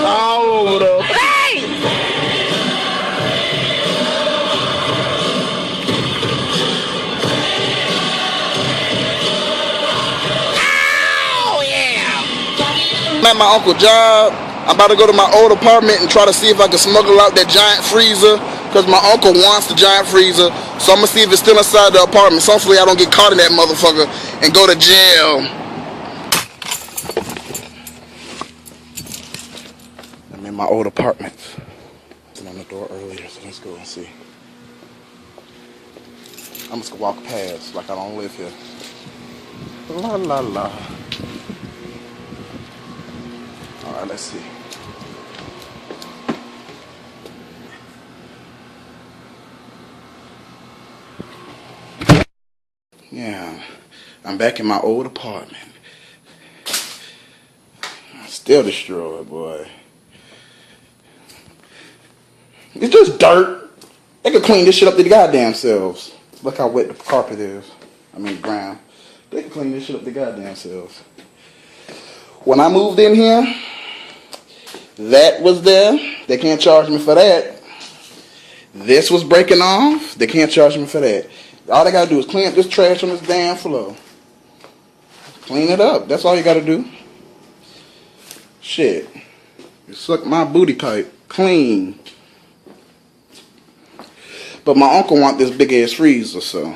All over the place. Oh yeah! I'm at my uncle's job. I'm about to go to my old apartment and try to see if I can smuggle out that giant freezer, because my uncle wants the giant freezer. So I'm gonna see if it's still inside the apartment. So hopefully I don't get caught in that motherfucker and go to jail. I'm in my old apartment. I was on the door earlier, so let's go and see. I'm just gonna walk past like I don't live here. La la la. Alright, let's see. Yeah, I'm back in my old apartment. Still destroyed, boy. It's just dirt. They could clean this shit up to the goddamn selves. Look how wet the carpet is. I mean, ground. They could clean this shit up to the goddamn selves. When I moved in here, that was there. They can't charge me for that. This was breaking off. They can't charge me for that. All they gotta do is clean up this trash on this damn floor. Clean it up. That's all you gotta do. Shit. You suck my booty pipe. Clean. But my uncle want this big ass freezer, so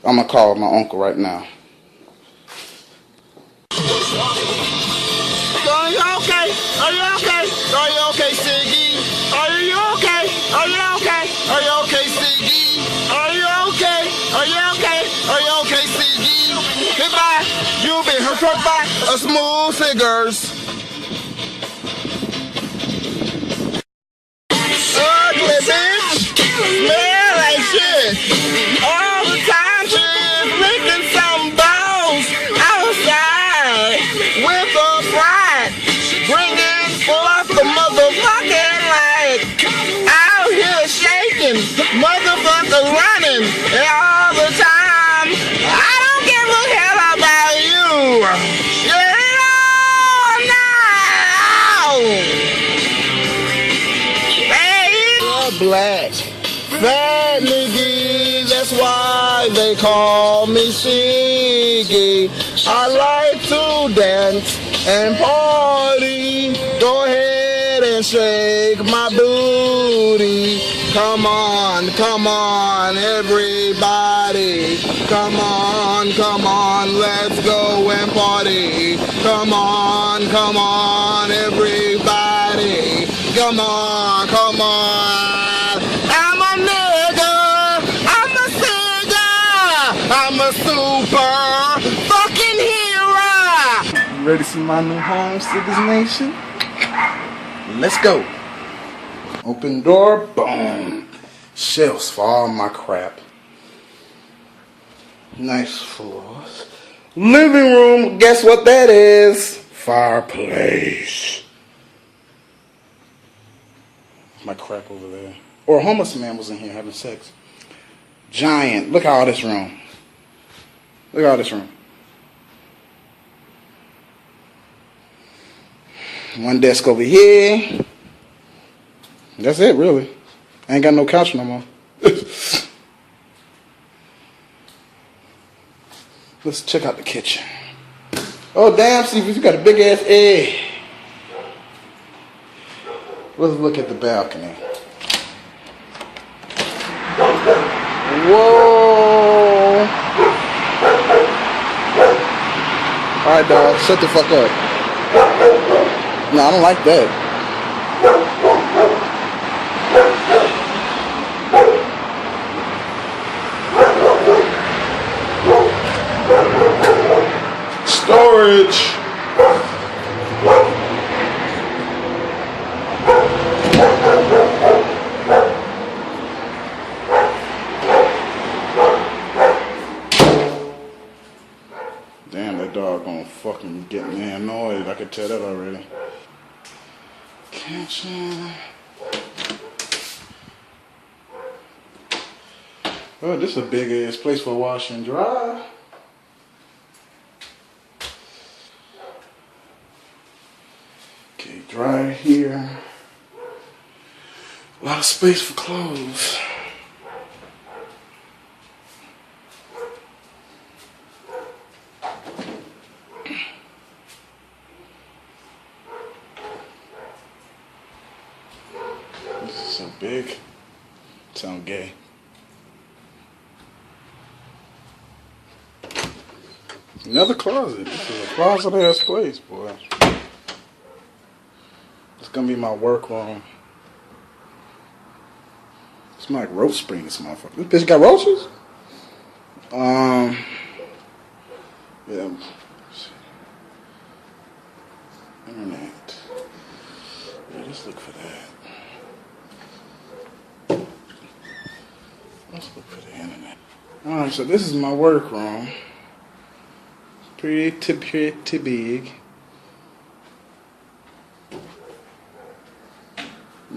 I'm gonna call my uncle right now. Are you okay? Are you okay? Are you okay, Siggy? Are you okay? Are you okay? Are you okay, Siggy? Are you okay? Are you okay? Are you okay, Siggy? Goodbye. You've been hurt by a smooth cigars. Ugly bitch. Smell like shit. All the time she's licking some balls outside with a pride. Bringing forth the motherfucking light. Out here shaking, motherfucker running. And all the time, I don't give a hell about you. Black fat nigga, that's why they call me Siggy. I like to dance and party. Go ahead and shake my booty. Come on, everybody. Come on, let's go and party. Come on, everybody. Come on. I'm a nigga, I'm a singer, I'm a super fucking hero. You ready to see my new home, Siggers Nation? Let's go. Open door, boom. Shelves for all my crap. Nice floors. Living room, guess what that is? Fireplace. My crap over there. Or a homeless man was in here having sex. Giant. Look at all this room. Look at all this room. One desk over here. That's it, really. I ain't got no couch no more. Let's check out the kitchen. Oh, damn, see, you got a big ass egg. Let's look at the balcony. Whoa. Alright, dog, shut the fuck up. No, I don't like that. Storage. gonna fucking get me annoyed. I could tell that already. Kitchen. Oh, this is a big ass place for wash and dry. Okay, dryer here. A lot of space for clothes. This is so big. Sound gay. Another closet. This is a closet ass place, boy. It's gonna be my workroom. It smells like roach spring, this motherfucker. This bitch got roaches? Yeah. Internet. Yeah, let's look for that. Let's look for the internet. Alright, so this is my workroom. Pretty big.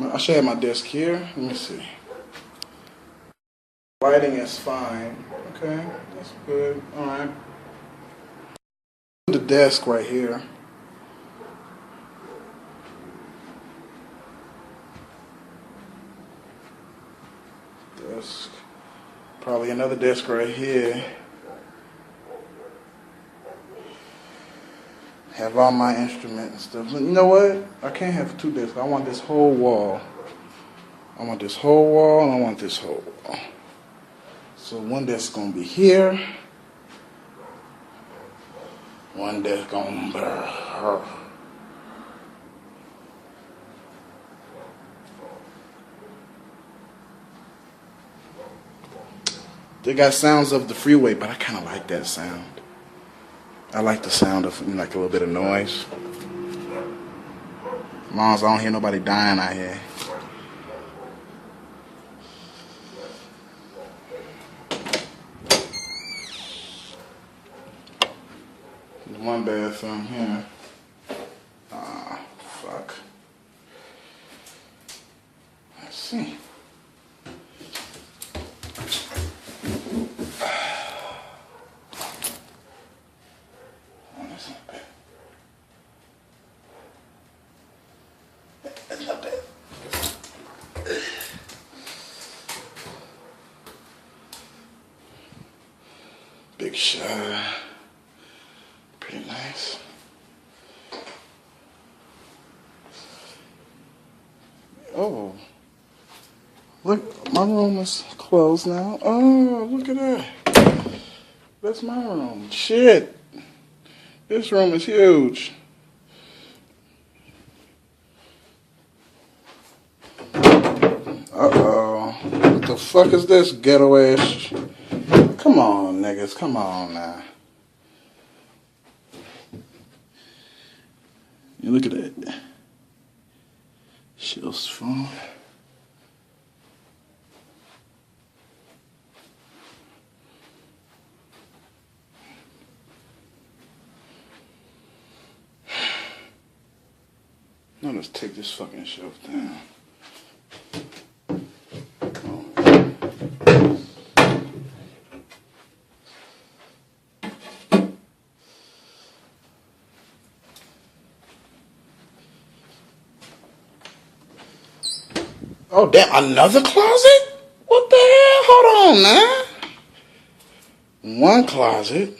I should have my desk here. Let me see. Lighting is fine. Okay, that's good. Alright. The desk right here. Desk. Probably another desk right here. Have all my instruments and stuff. You know what? I can't have two desks. I want this whole wall. I want this whole wall and I want this whole wall. So one desk gonna be here. One desk gonna be her. They got sounds of the freeway, but I kind of like that sound. I like the sound of like a little bit of noise. As long as I don't hear nobody dying out here. There's one bathroom here. Ah, fuck. Let's see. Big shower. Pretty nice. Oh. Look, my room is closed now. Oh, look at that. That's my room. Shit. This room is huge. Uh-oh. What the fuck is this ghetto ass? Come on, niggas. Come on now. You look at that. Shit's phone. Now let's take this fucking shelf down. Oh, damn, another closet? What the hell? Hold on now. One closet.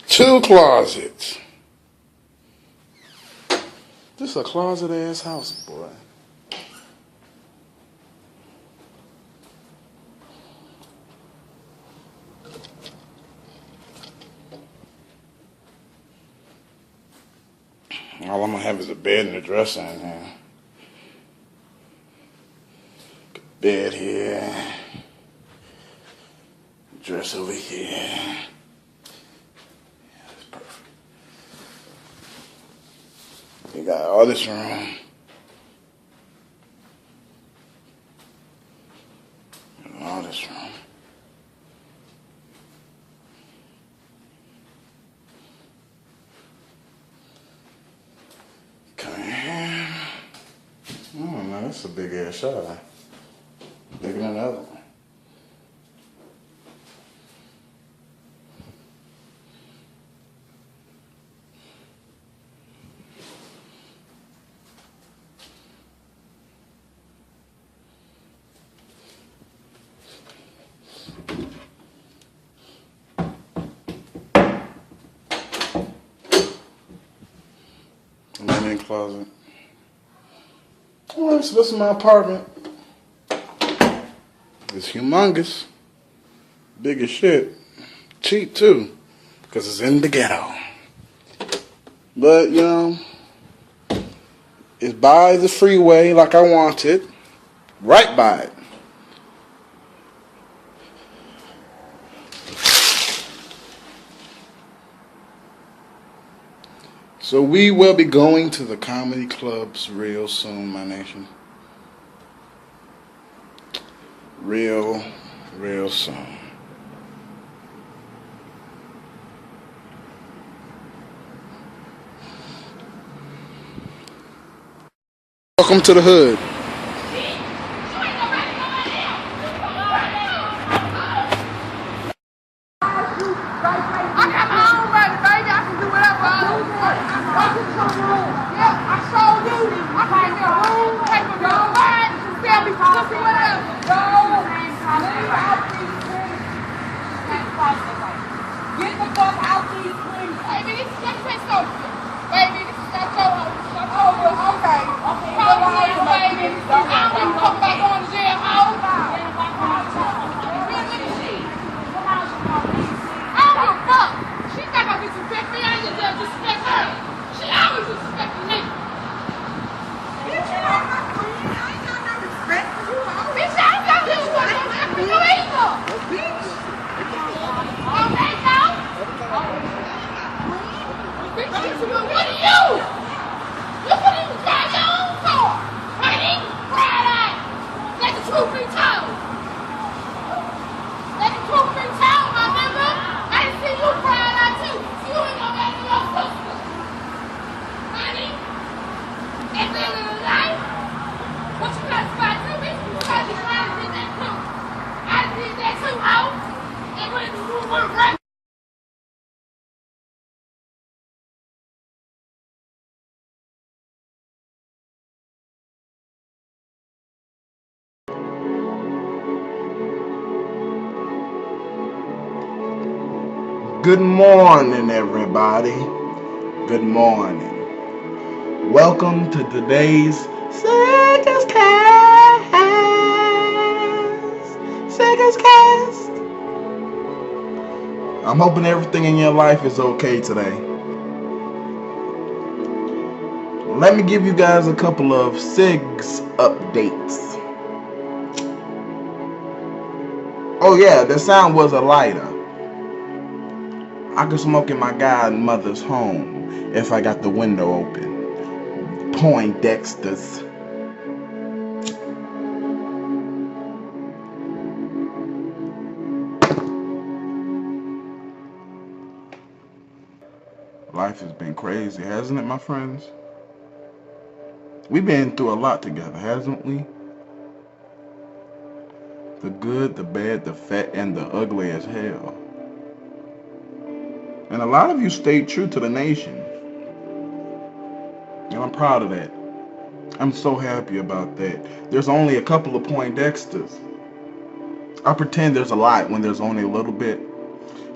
Two closets. This is a closet ass house, boy. All I'm gonna have is a bed and a dresser in here. Bed here. Dress over here. Yeah, that's perfect. You got all this room. All this room. now that's a big ass shot. Bigger than the other one. Linen closet. Alright, so this is my apartment. It's humongous. Big as shit. Cheap too. Because it's in the ghetto. But, you know, it's by the freeway like I want it. Right by it. So we will be going to the comedy clubs real soon, my nation. Real soon. Welcome to the hood. Good morning, everybody. Good morning. Welcome to today's siggascast. Siggascast. I'm hoping everything in your life is okay today. Let me give you guys a couple of SIGs updates. Oh yeah, the sound was a lighter. I could smoke in my godmother's home if I got the window open. Poindexter's. Life has been crazy, hasn't it, my friends? We've been through a lot together, hasn't we? The good, the bad, the fat, and the ugly as hell. And a lot of you stayed true to the nation. And I'm proud of that. I'm so happy about that. There's only a couple of Poindexters. I pretend there's a lot when there's only a little bit,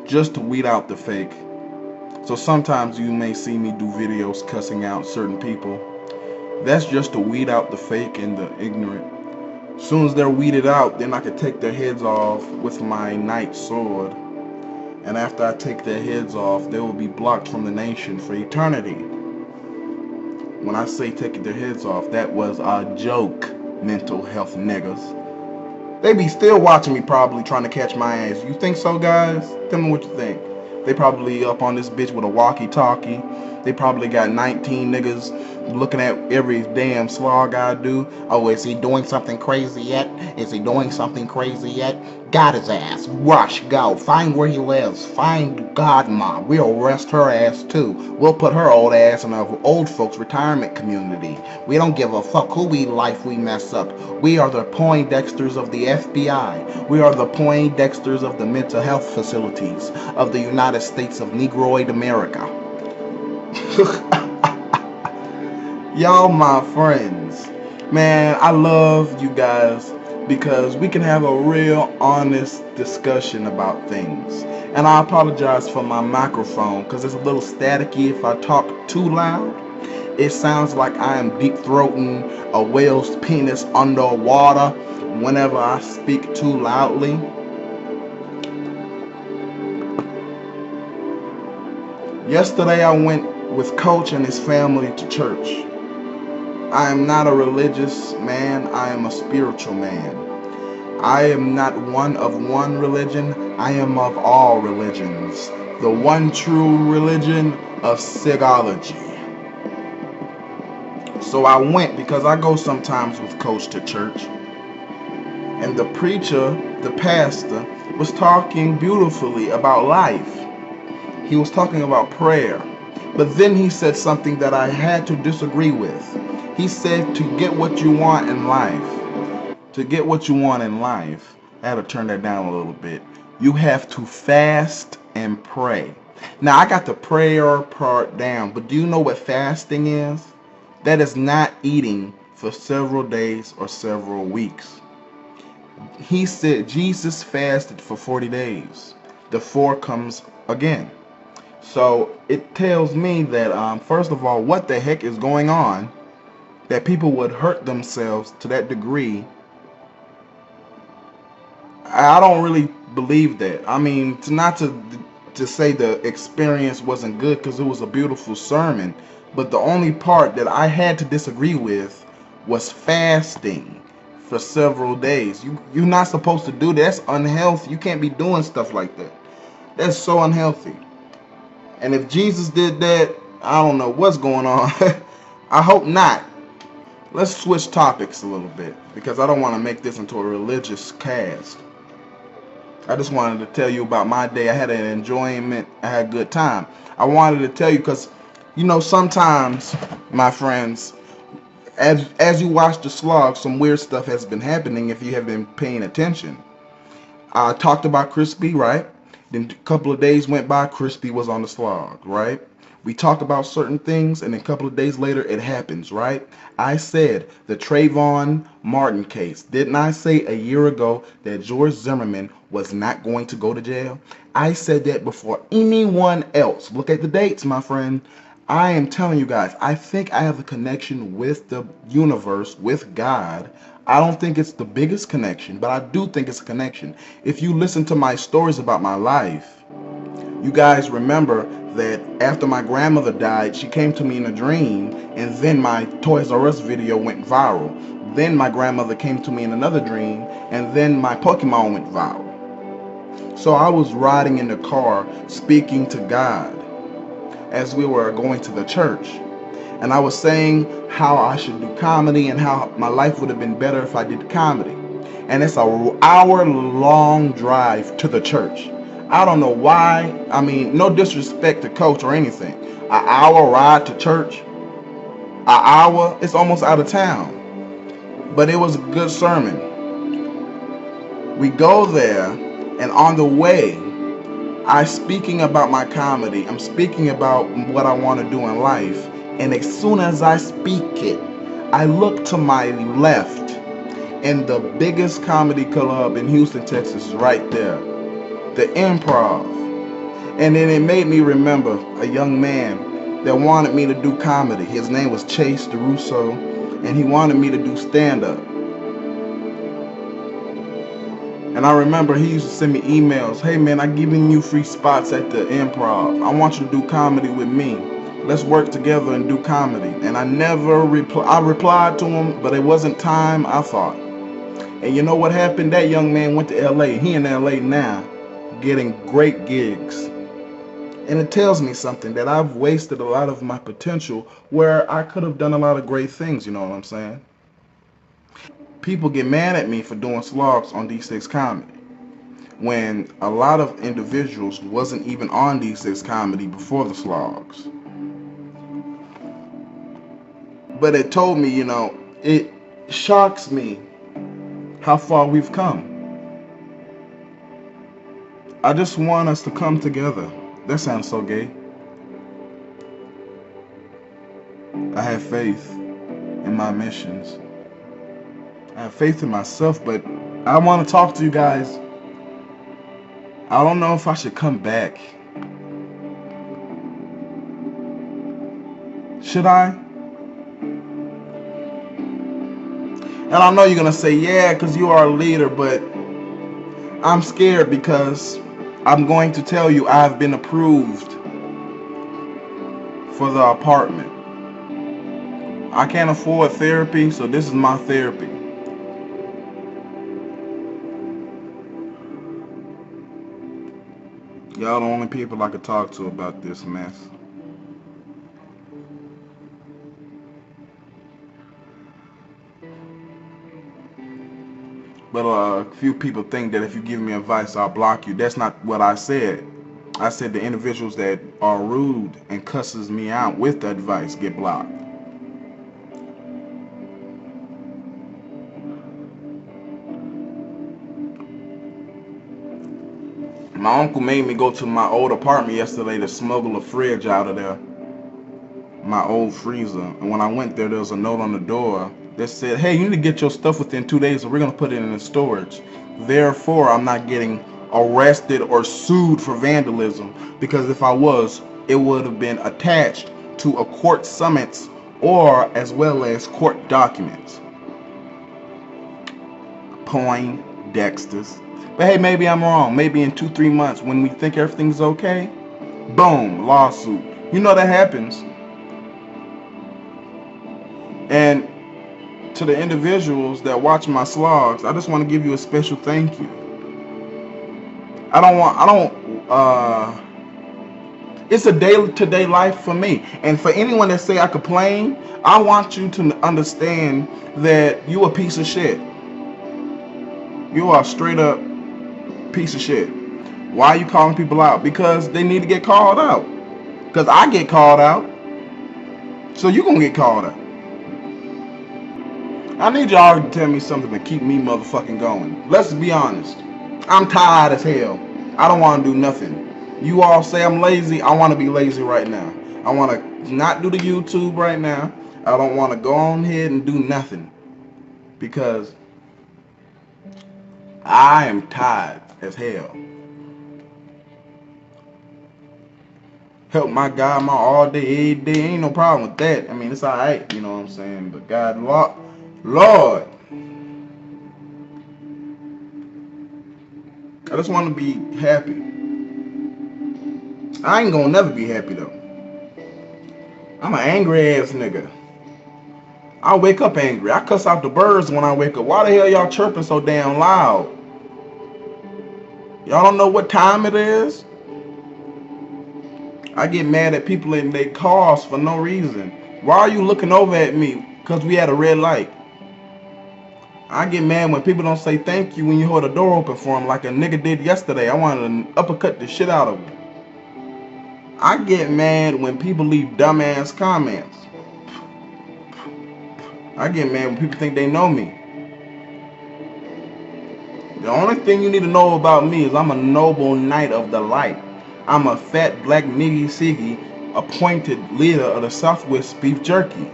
just to weed out the fake. So sometimes you may see me do videos cussing out certain people. That's just to weed out the fake and the ignorant. As soon as they're weeded out, then I can take their heads off with my knight sword. And after I take their heads off, they will be blocked from the nation for eternity. When I say taking their heads off, that was a joke, mental health niggas. They be still watching me probably trying to catch my ass. You think so, guys? Tell me what you think. They probably up on this bitch with a walkie-talkie. They probably got 19 niggas looking at every damn slog I do. Oh, is he doing something crazy yet? Is he doing something crazy yet? Got his ass. Rush, go. Find where he lives. Find Godma. We'll arrest her ass too. We'll put her old ass in an old folks retirement community. We don't give a fuck who life we mess up. We are the Poindexters of the FBI. We are the Poindexters of the mental health facilities of the United States of Negroid America. Y'all my friends. Man, I love you guys because we can have a real honest discussion about things. And I apologize for my microphone because it's a little staticky if I talk too loud. It sounds like I am deep throating a whale's penis underwater whenever I speak too loudly. Yesterday I went with Coach and his family to church. I am not a religious man, I am a spiritual man. I am not one of one religion, I am of all religions. The one true religion of siggascast. So I went because I go sometimes with Coach to church. And the preacher, the pastor, was talking beautifully about life. He was talking about prayer. But then he said something that I had to disagree with. He said to get what you want in life. To get what you want in life, I had to turn that down a little bit. You have to fast and pray. Now I got the prayer part down, but do you know what fasting is? That is not eating for several days or several weeks. He said Jesus fasted for 40 days. The 4 comes again. So it tells me that, first of all, what the heck is going on that people would hurt themselves to that degree? I don't really believe that. I mean, not to say the experience wasn't good because it was a beautiful sermon, but the only part that I had to disagree with was fasting for several days. You're not supposed to do that. That's unhealthy. You can't be doing stuff like that. That's so unhealthy. And if Jesus did that, I don't know what's going on. I hope not. Let's switch topics a little bit because I don't want to make this into a religious cast. I just wanted to tell you about my day. I had an enjoyment. I had a good time. I wanted to tell you because, you know, sometimes, my friends, as you watch the Slog, some weird stuff has been happening if you have been paying attention. I talked about Crispy, right? Then a couple of days went by, Crispy was on the Slog, right? We talked about certain things, and then a couple of days later, it happens, right? I said the Trayvon Martin case. Didn't I say a year ago that George Zimmerman was not going to go to jail? I said that before anyone else. Look at the dates, my friend. I am telling you guys, I think I have a connection with the universe, with God. I don't think it's the biggest connection, but I do think it's a connection. If you listen to my stories about my life, you guys remember that after my grandmother died, she came to me in a dream, and then my Toys R Us video went viral. Then my grandmother came to me in another dream, and then my Pokemon went viral. So I was riding in the car speaking to God as we were going to the church. And I was saying how I should do comedy and how my life would have been better if I did comedy. And it's an hour-long drive to the church. I don't know why. I mean, no disrespect to Coach or anything. An hour ride to church. An hour. It's almost out of town. But it was a good sermon. We go there, and on the way, I'm speaking about my comedy. I'm speaking about what I want to do in life. And as soon as I speak it, I look to my left, and the biggest comedy club in Houston, Texas is right there. The Improv. And then it made me remember a young man that wanted me to do comedy. His name was Chase DeRusso, and he wanted me to do stand-up. And I remember he used to send me emails. Hey man, I'm giving you free spots at the Improv. I want you to do comedy with me. Let's work together and do comedy. And I never replied. I replied to him, but it wasn't time, I thought. And you know what happened? That young man went to LA. He in LA now, getting great gigs. And it tells me something, that I've wasted a lot of my potential where I could have done a lot of great things, you know what I'm saying? People get mad at me for doing slogs on D6 Comedy, when a lot of individuals wasn't even on D6 Comedy before the slogs. But it told me, it shocks me how far we've come. I just want us to come together. That sounds so gay. I have faith in my missions. I have faith in myself, but I want to talk to you guys. I don't know if I should come back. Should I? And I know you're going to say, yeah, because you are a leader, but I'm scared because I'm going to tell you I've been approved for the apartment. I can't afford therapy, so this is my therapy. Y'all the only people I could talk to about this mess. But a few people think that if you give me advice, I'll block you. That's not what I said. I said the individuals that are rude and cusses me out with the advice get blocked. My uncle made me go to my old apartment yesterday to smuggle a fridge out of there. My old freezer. And when I went there was a note on the door that said, hey, you need to get your stuff within 2 days or we're going to put it in the storage. Therefore, I'm not getting arrested or sued for vandalism, because if I was, it would have been attached to a court summons or as well as court documents. Poindexter's. But hey, maybe I'm wrong. Maybe in 2-3 months when we think everything's okay, boom, lawsuit. You know that happens. And to the individuals that watch my slogs, I just want to give you a special thank you. It's a day-to-day life for me. And for anyone that say I complain, I want you to understand that you a piece of shit. You are a straight up piece of shit. Why are you calling people out? Because they need to get called out. Because I get called out. So you gonna get called out. I need y'all to tell me something to keep me motherfucking going. Let's be honest. I'm tired as hell. I don't want to do nothing. You all say I'm lazy. I want to be lazy right now. I want to not do the YouTube right now. I don't want to go on ahead and do nothing. Because I am tired as hell. Help my God, my all day, every day. Ain't no problem with that. I mean, it's alright, you know what I'm saying? But God, Lord, I just want to be happy. I ain't gonna never be happy though. I'm an angry ass nigga. I wake up angry. I cuss out the birds when I wake up. Why the hell y'all chirping so damn loud? Y'all don't know what time it is? I get mad at people in their cars for no reason. Why are you looking over at me? Because we had a red light. I get mad when people don't say thank you when you hold the door open for them like a nigga did yesterday. I wanted to uppercut the shit out of him. I get mad when people leave dumbass comments. I get mad when people think they know me. The only thing you need to know about me is I'm a noble knight of the light. I'm a fat black niggy siggy appointed leader of the Southwest Beef Jerky.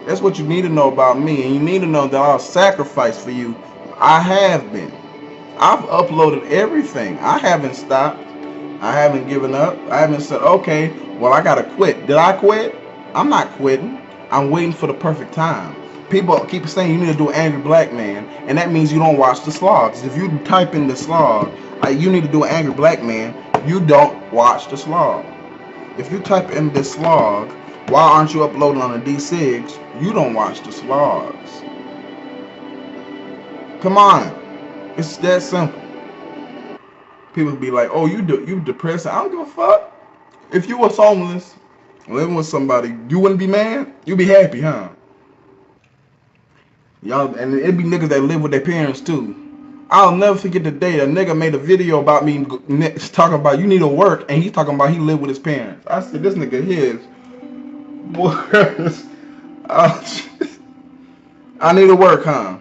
That's what you need to know about me, and you need to know that I'll sacrifice for you. I have been. I've uploaded everything. I haven't stopped. I haven't given up. I haven't said, okay, well, I gotta quit. Did I quit? I'm not quitting. I'm waiting for the perfect time. People keep saying you need to do an angry black man, and that means you don't watch the slogs. If you type in the slog, you need to do an angry black man, you don't watch the slog. If you type in this slog, why aren't you uploading on the D6? You don't watch the slogs. Come on. It's that simple. People be like, "Oh, you depressed?" I don't give a fuck. If you was homeless, living with somebody, you wouldn't be mad. You'd be happy, huh? Y'all, and it'd be niggas that live with their parents too. I'll never forget the day a nigga made a video about me talking about you need to work, and he's talking about he lived with his parents. I said, this nigga here is worse. I need to work, huh?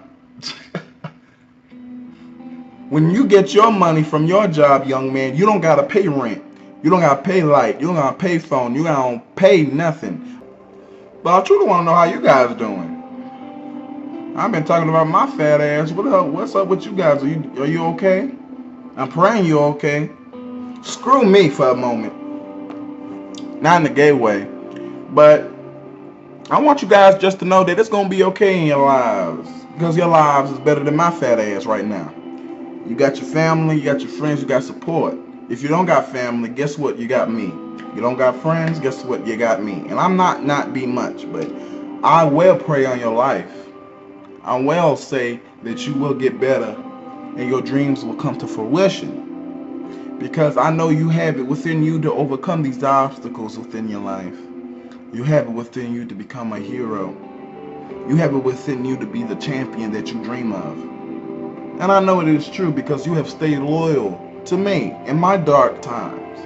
When you get your money from your job, young man, you don't gotta pay rent. You don't gotta pay light. You don't gotta pay phone. You don't pay nothing. But I truly wanna know how you guys doing. I've been talking about my fat ass. What up? What's up with you guys? Are you okay? I'm praying you're okay. Screw me for a moment. Not in a gay way. But I want you guys just to know that it's gonna be okay in your lives. Because your lives is better than my fat ass right now. You got your family, you got your friends, you got support. If you don't got family, guess what? You got me. You don't got friends, guess what? You got me. And I'm not be much, but I will pray on your life. I will say that you will get better and your dreams will come to fruition. Because I know you have it within you to overcome these obstacles within your life. You have it within you to become a hero. You have it within you to be the champion that you dream of. And I know it is true because you have stayed loyal to me in my dark times.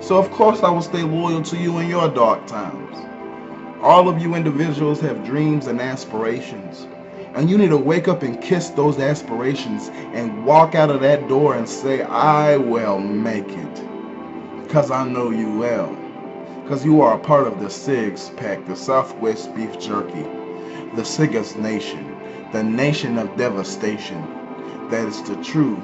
So of course I will stay loyal to you in your dark times. All of you individuals have dreams and aspirations. And you need to wake up and kiss those aspirations and walk out of that door and say, I will make it. Because I know you will. Because you are a part of the SIGS pack, the Southwest Beef Jerky, the Siggas Nation, the nation of devastation. That is the truth.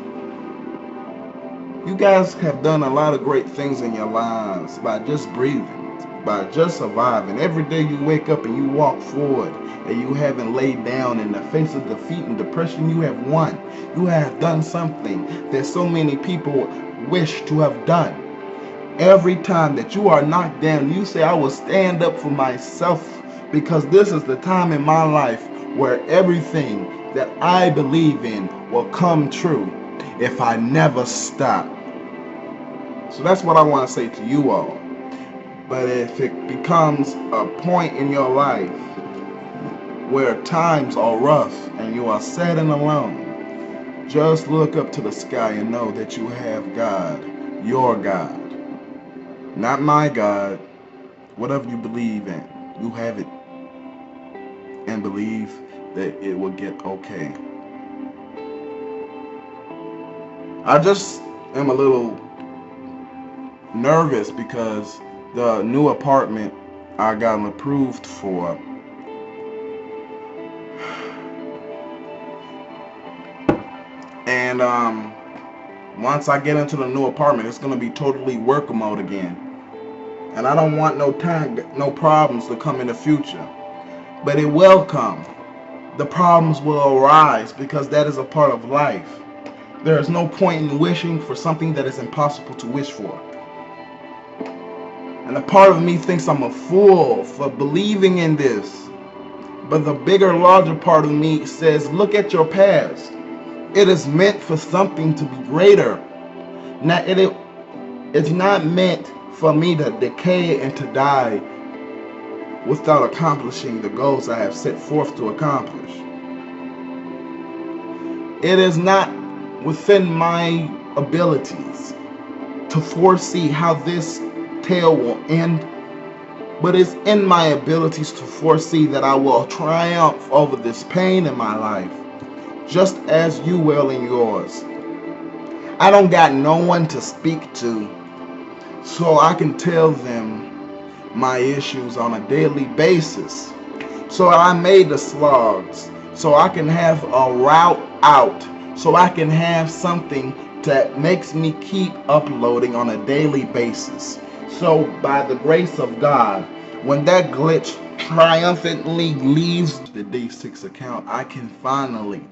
You guys have done a lot of great things in your lives by just breathing, by just surviving. Every day you wake up and you walk forward and you haven't laid down in the face of defeat and depression. You have won. You have done something that so many people wish to have done. Every time that you are knocked down, you say, I will stand up for myself because this is the time in my life where everything that I believe in will come true if I never stop. So that's what I want to say to you all. But if it becomes a point in your life where times are rough and you are sad and alone, just look up to the sky and know that you have God, your God. Not my God. Whatever you believe in, you have it. And believe that it will get okay. I just am a little nervous because the new apartment I got approved for and once I get into the new apartment, it's gonna be totally work mode again. And I don't want no problems to come in the future. But it will come. The problems will arise because that is a part of life. There is no point in wishing for something that is impossible to wish for. And a part of me thinks I'm a fool for believing in this. But the bigger, larger part of me says, look at your past. It is meant for something to be greater. Now, it's not meant for me to decay and to die without accomplishing the goals I have set forth to accomplish. It is not within my abilities to foresee how this tale will end, but it's in my abilities to foresee that I will triumph over this pain in my life, just as you will in yours. I don't got no one to speak to, so I can tell them my issues on a daily basis. So I made the slogs so I can have a route out, so I can have something that makes me keep uploading on a daily basis. So by the grace of God, when that glitch triumphantly leaves the D6 account, I can finally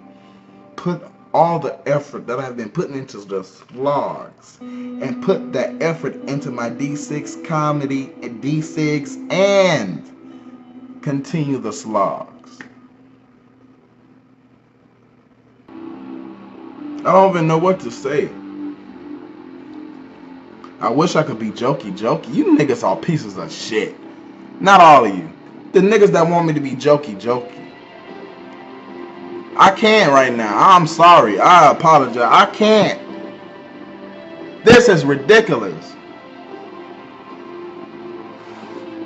put all the effort that I've been putting into the slogs and put that effort into my D6 comedy and D6 and continue the slogs. I don't even know what to say. I wish I could be jokey. You niggas are pieces of shit. Not all of you. The niggas that want me to be jokey. I can't right now. I'm sorry. I apologize. I can't. This is ridiculous.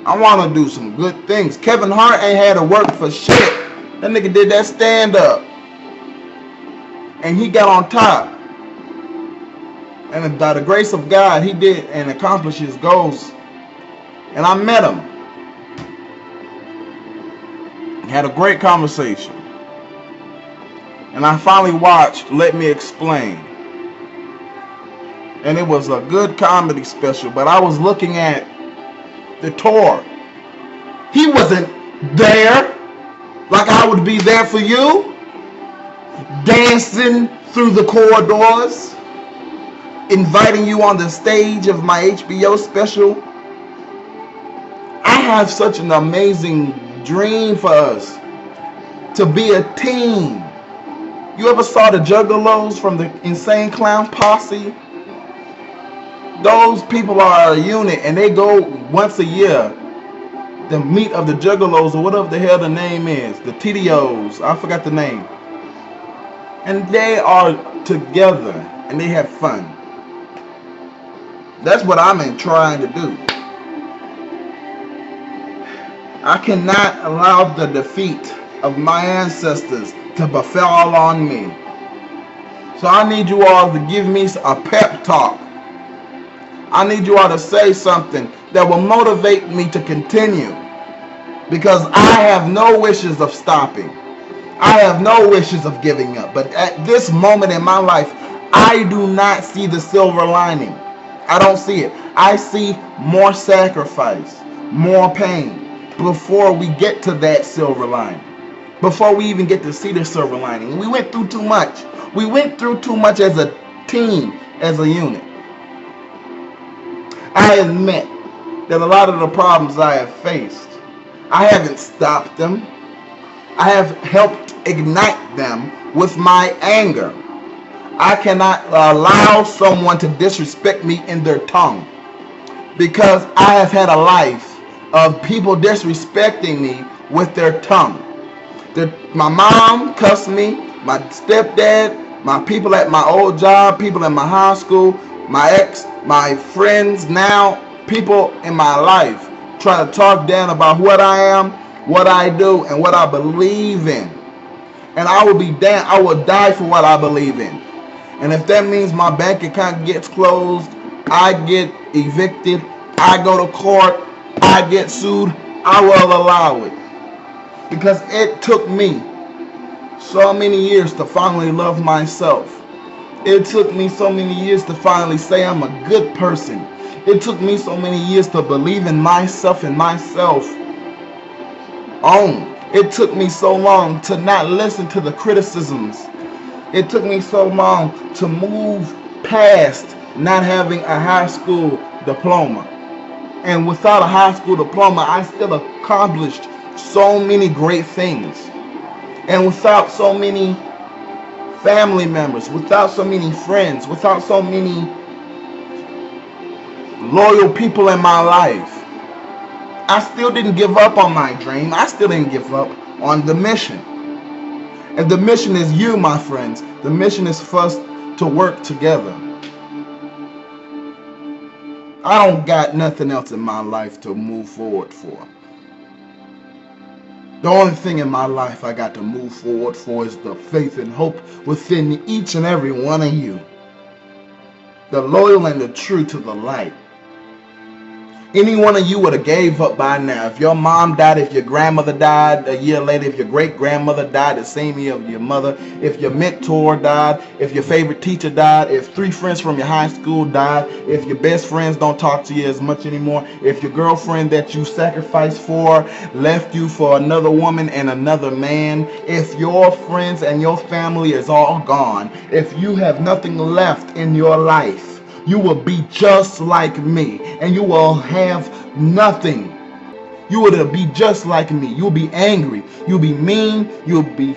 I want to do some good things. Kevin Hart ain't had to work for shit. That nigga did that stand up. And he got on top. And by the grace of God, he did and accomplished his goals. And I met him. Had a great conversation. And I finally watched Let Me Explain. And it was a good comedy special, but I was looking at the tour. He wasn't there like I would be there for you, dancing through the corridors, inviting you on the stage of my HBO special. I have such an amazing dream for us to be a team. You ever saw the Juggalos from the Insane Clown Posse? Those people are a unit, and they go once a year. The meet of the Juggalos, or whatever the hell the name is, the TDOs, I forgot the name. And they are together, and they have fun. That's what I'm trying to do. I cannot allow the defeat of my ancestors to befall on me. So I need you all to give me a pep talk. I need you all to say something that will motivate me to continue. Because I have no wishes of stopping. I have no wishes of giving up. But at this moment in my life, I do not see the silver lining. I don't see it. I see more sacrifice, more pain before we get to that silver lining. Before we even get to see the silver lining. We went through too much. We went through too much as a team, as a unit. I admit that a lot of the problems I have faced, I haven't stopped them. I have helped ignite them with my anger. I cannot allow someone to disrespect me in their tongue, because I have had a life of people disrespecting me with their tongue. My mom cussed me, my stepdad, my people at my old job, people in my high school, my ex, my friends now, people in my life try to talk down about what I am, what I do, and what I believe in. And I will be damned, I will die for what I believe in. And if that means my bank account gets closed, I get evicted, I go to court, I get sued, I will allow it. Because it took me so many years to finally love myself. It took me so many years to finally say I'm a good person. It took me so many years to believe in myself and myself own. It took me so long to not listen to the criticisms. It took me so long to move past not having a high school diploma. And without a high school diploma, I still accomplished so many great things. And without so many family members, without so many friends, without so many loyal people in my life, I still didn't give up on my dream. I still didn't give up on the mission. And the mission is you, my friends. The mission is for us to work together. I don't got nothing else in my life to move forward for. The only thing in my life I got to move forward for is the faith and hope within each and every one of you. The loyal and the true to the light. Any one of you would have gave up by now. If your mom died, if your grandmother died a year later, if your great-grandmother died the same year of your mother, if your mentor died, if your favorite teacher died, if 3 friends from your high school died, if your best friends don't talk to you as much anymore, if your girlfriend that you sacrificed for left you for another woman and another man, if your friends and your family is all gone, if you have nothing left in your life, you will be just like me, and you will have nothing. You will be just like me. You'll be angry. You'll be mean. You'll be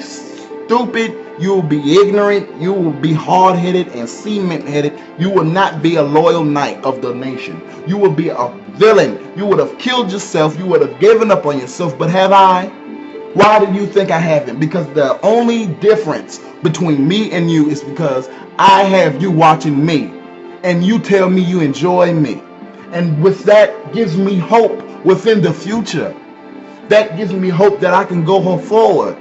stupid. You will be ignorant. You will be hard-headed and cement-headed. You will not be a loyal knight of the nation. You will be a villain. You would have killed yourself. You would have given up on yourself. But have I? Why do you think I haven't? Because the only difference between me and you is because I have you watching me, and you tell me you enjoy me. And with that gives me hope within the future. That gives me hope that I can go forward.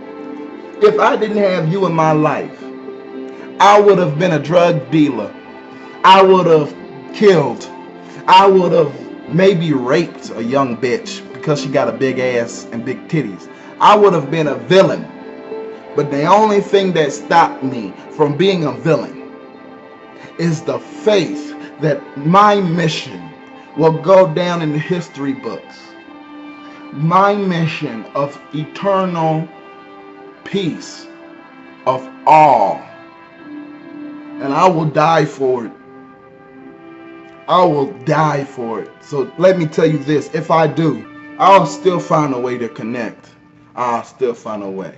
If I didn't have you in my life, I would have been a drug dealer. I would have killed. I would have maybe raped a young bitch because she got a big ass and big titties. I would have been a villain. But the only thing that stopped me from being a villain is the faith that my mission will go down in the history books. My mission of eternal peace of all. And I will die for it. I will die for it. So let me tell you this. If I do, I'll still find a way to connect. I'll still find a way.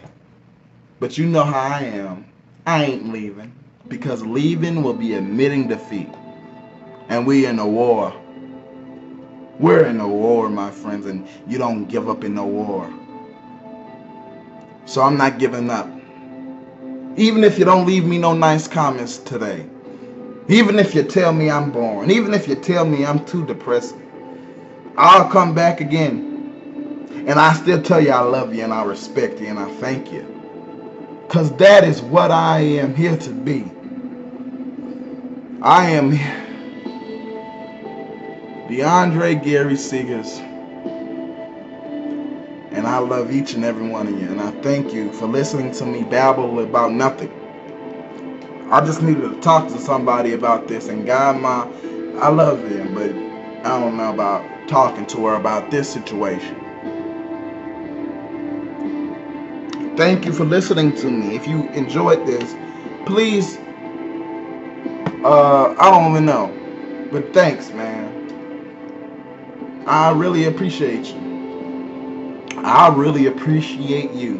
But you know how I am. I ain't leaving. Because leaving will be admitting defeat. And we in a war. We're in a war, my friends. And you don't give up in no war. So I'm not giving up. Even if you don't leave me no nice comments today. Even if you tell me I'm boring. Even if you tell me I'm too depressing. I'll come back again. And I still tell you I love you and I respect you and I thank you. Because that is what I am here to be. I am DeAndre Gary Seegers. And I love each and every one of you. And I thank you for listening to me babble about nothing. I just needed to talk to somebody about this. And God, I love him. But I don't know about talking to her about this situation. Thank you for listening to me. If you enjoyed this, please, I don't even know. But thanks, man. I really appreciate you. I really appreciate you.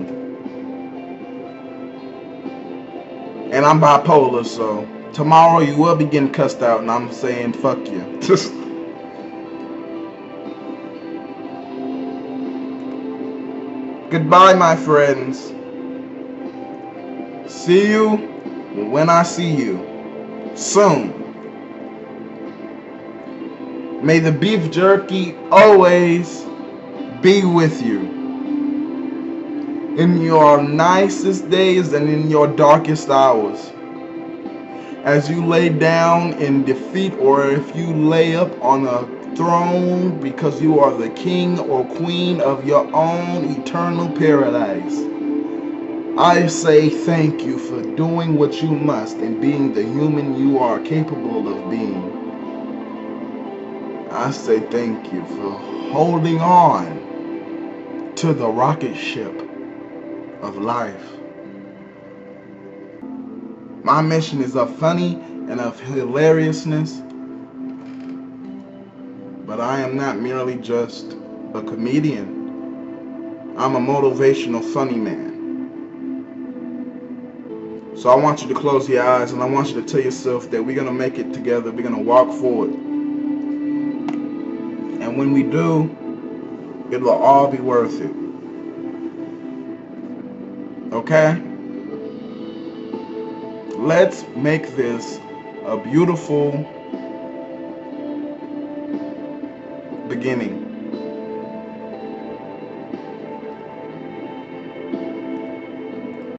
And I'm bipolar, so tomorrow you will be getting cussed out and I'm saying fuck you. Goodbye, my friends. See you when I see you. Soon. May the beef jerky always be with you. In your nicest days and in your darkest hours. As you lay down in defeat, or if you lay up on a throne because you are the king or queen of your own eternal paradise. I say thank you for doing what you must and being the human you are capable of being. I say thank you for holding on to the rocket ship of life. My mission is of funny and of hilariousness, but I am not merely just a comedian. I'm a motivational funny man. So I want you to close your eyes and I want you to tell yourself that we're going to make it together. We're going to walk forward. And when we do, it will all be worth it. Okay? Let's make this a beautiful beginning.